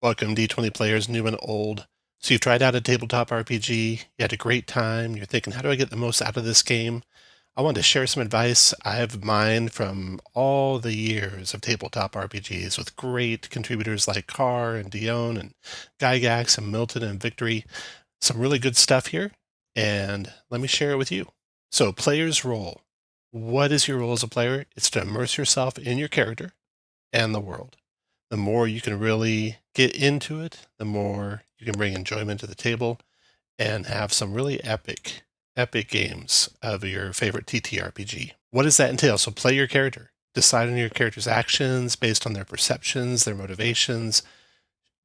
Welcome, D20 players, new and old. So you've tried out a tabletop RPG, you had a great time, you're thinking, how do I get the most out of this game? I want to share some advice. I have mine from all the years of tabletop RPGs with great contributors like Carr and Dion and Gygax and Milton and Victory. Some really good stuff here, and let me share it with you. So, player's role. What is your role as a player? It's to immerse yourself in your character and the world. The more you can really get into it, the more you can bring enjoyment to the table and have some really epic games of your favorite TTRPG. What does that entail? So play your character. Decide on your character's actions based on their perceptions, their motivations.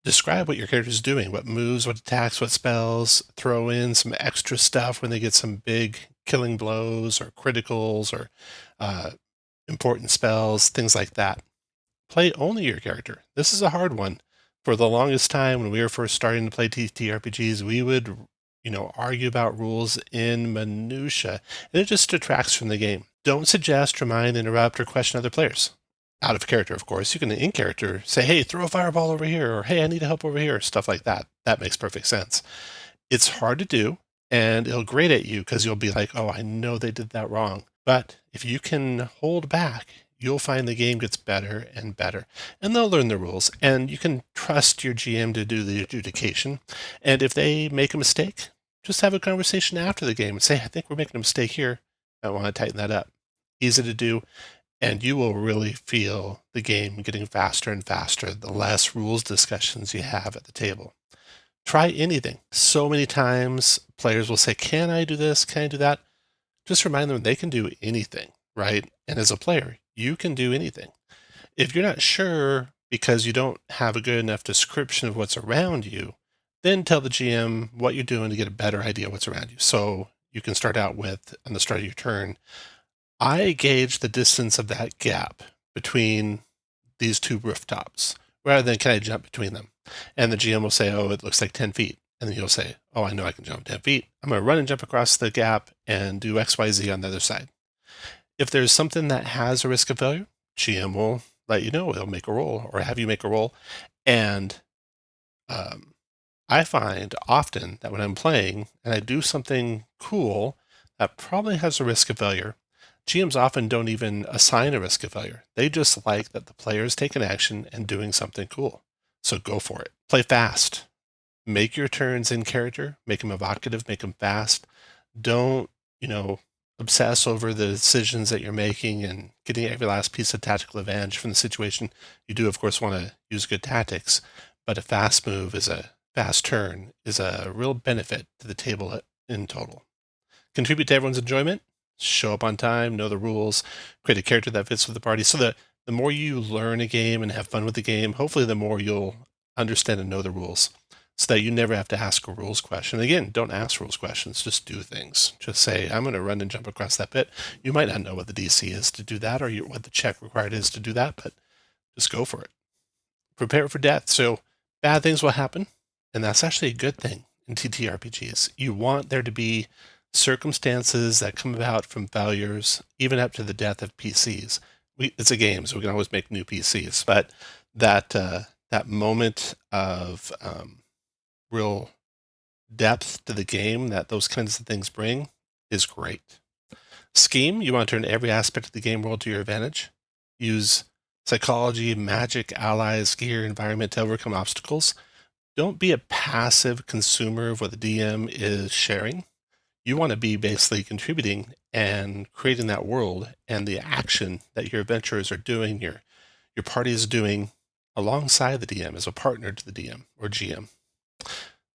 Describe what your character's doing, what moves, what attacks, what spells. Throw in some extra stuff when they get some big killing blows or criticals or important spells, things like that. Play only your character. This is a hard one. For the longest time, when we were first starting to play TTRPGs, we would, argue about rules in minutia, and it just detracts from the game. Don't suggest, remind, interrupt, or question other players. Out of character, of course. You can, in character, say, hey, throw a fireball over here, or hey, I need help over here, stuff like that. That makes perfect sense. It's hard to do, and it'll grate at you because you'll be like, oh, I know they did that wrong. But if you can hold back, you'll find the game gets better and better. And they'll learn the rules, and you can trust your GM to do the adjudication. And if they make a mistake, just have a conversation after the game and say, I think we're making a mistake here. I want to tighten that up. Easy to do, and you will really feel the game getting faster and faster the less rules discussions you have at the table. Try anything. So many times players will say, can I do this? Can I do that? Just remind them they can do anything, right? And as a player, you can do anything. If you're not sure because you don't have a good enough description of what's around you, then tell the GM what you're doing to get a better idea of what's around you. So you can start out with, on the start of your turn, I gauge the distance of that gap between these two rooftops, rather than can I jump between them? And the GM will say, oh, it looks like 10 feet. And then you'll say, oh, I know I can jump 10 feet. I'm going to run and jump across the gap and do XYZ on the other side. If there's something that has a risk of failure, GM will let you know. They'll make a roll or have you make a roll. And I find often that when I'm playing and I do something cool that probably has a risk of failure, GMs often don't even assign a risk of failure. They just like that the players take an action and doing something cool. So go for it. Play fast. Make your turns in character. Make them evocative. Make them fast. Don't, obsess over the decisions that you're making and getting every last piece of tactical advantage from the situation. You do, of course, want to use good tactics, but a fast move is a fast turn is a real benefit to the table in total. Contribute to everyone's enjoyment. Show up on time, know the rules, create a character that fits with the party. So that the more you learn a game and have fun with the game, hopefully the more you'll understand and know the rules so that you never have to ask a rules question. Again, don't ask rules questions, just do things. Just say, I'm going to run and jump across that bit. You might not know what the DC is to do that or what the check required is to do that, but just go for it. Prepare for death. So bad things will happen, and that's actually a good thing in TTRPGs. You want there to be circumstances that come about from failures, even up to the death of PCs. It's a game, so we can always make new PCs, but that moment of real depth to the game that those kinds of things bring is great. Scheme, you want to turn every aspect of the game world to your advantage. Use psychology, magic, allies, gear, environment to overcome obstacles. Don't be a passive consumer of what the DM is sharing. You want to be basically contributing and creating that world and the action that your adventurers are doing, your party is doing alongside the DM as a partner to the DM or GM.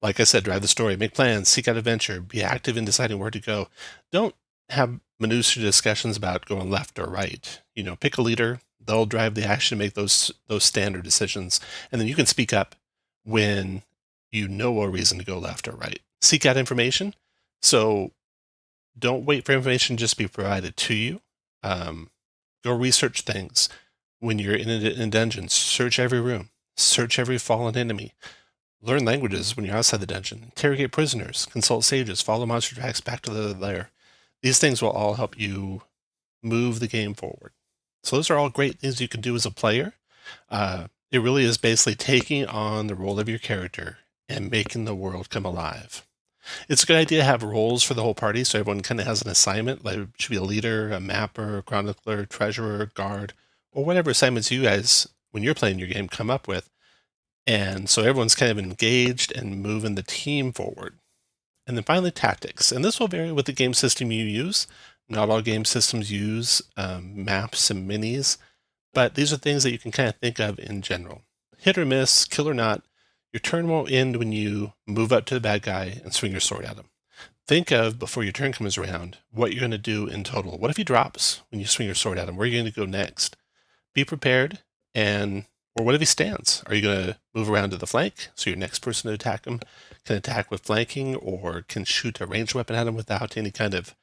Like I said, drive the story, make plans, seek out adventure, be active in deciding where to go. Don't have minutiae discussions about going left or right. Pick a leader, they'll drive the action, make those standard decisions, and then you can speak up when you know a reason to go left or right. Seek out information. So don't wait for information just to be provided to you. Go research things. When you're in a dungeon, search every room, search every fallen enemy. Learn languages when you're outside the dungeon. Interrogate prisoners, consult sages, follow monster tracks back to the lair. These things will all help you move the game forward. So those are all great things you can do as a player. It really is basically taking on the role of your character and making the world come alive. It's a good idea to have roles for the whole party so everyone kind of has an assignment. Like it should be a leader, a mapper, a chronicler, treasurer, guard, or whatever assignments you guys, when you're playing your game, come up with. And so everyone's kind of engaged and moving the team forward. And then finally, tactics. And this will vary with the game system you use. Not all game systems use maps and minis, but these are things that you can kind of think of in general. Hit or miss, kill or not, your turn won't end when you move up to the bad guy and swing your sword at him. Think of, before your turn comes around, what you're going to do in total. What if he drops when you swing your sword at him? Where are you going to go next? Be prepared, or what if he stands? Are you going to move around to the flank so your next person to attack him can attack with flanking, or can shoot a ranged weapon at him without any kind of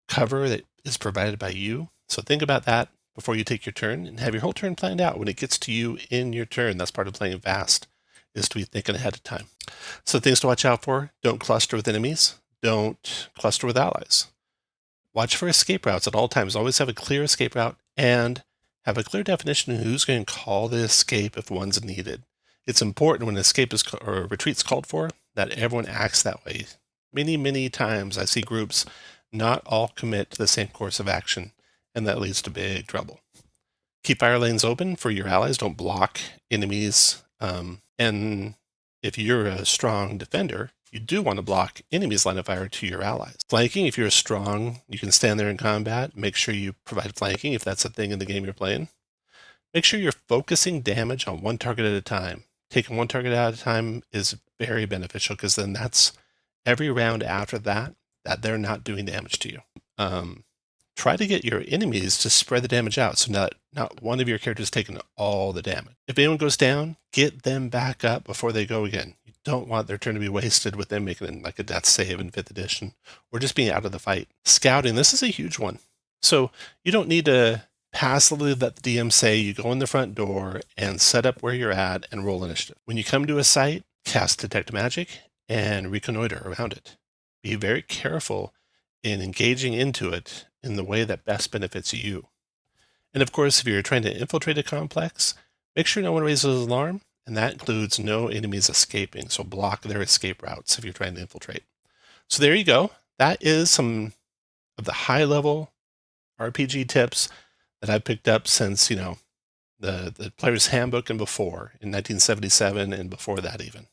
cover that is provided by you? So think about that before you take your turn and have your whole turn planned out when it gets to you in your turn. That's part of playing fast, is to be thinking ahead of time. So things to watch out for: don't cluster with enemies, don't cluster with allies. Watch for escape routes at all times. Always have a clear escape route and have a clear definition of who's going to call the escape if one's needed. It's important when escape is or retreat's called for that everyone acts that way. Many times I see groups not all commit to the same course of action, and that leads to big trouble. Keep fire lanes open for your allies. Don't block enemies. And if you're a strong defender, you do want to block enemies' line of fire to your allies. Flanking, if you're strong, you can stand there in combat. Make sure you provide flanking if that's a thing in the game you're playing. Make sure you're focusing damage on one target at a time. Taking one target at a time is very beneficial, because then that's every round after that they're not doing damage to you. Try to get your enemies to spread the damage out so not one of your characters taking all the damage. If anyone goes down, get them back up before they go again. You don't want their turn to be wasted with them making like a death save in 5th edition, or just being out of the fight. Scouting, this is a huge one. So you don't need to passively let the DM say you go in the front door and set up where you're at and roll initiative. When you come to a site, cast Detect Magic and reconnoiter around it. Be very careful in engaging into it in the way that best benefits you. And of course, if you're trying to infiltrate a complex, make sure no one raises an alarm, and that includes no enemies escaping, so block their escape routes if you're trying to infiltrate. So there you go. That is some of the high-level RPG tips that I've picked up since, the Player's Handbook and before, in 1977 and before that even.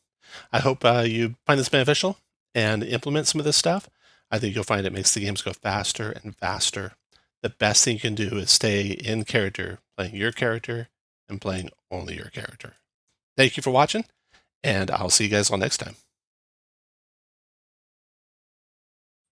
I hope you find this beneficial and implement some of this stuff. I think you'll find it makes the games go faster and faster. The best thing you can do is stay in character, playing your character and playing only your character. Thank you for watching, and I'll see you guys all next time.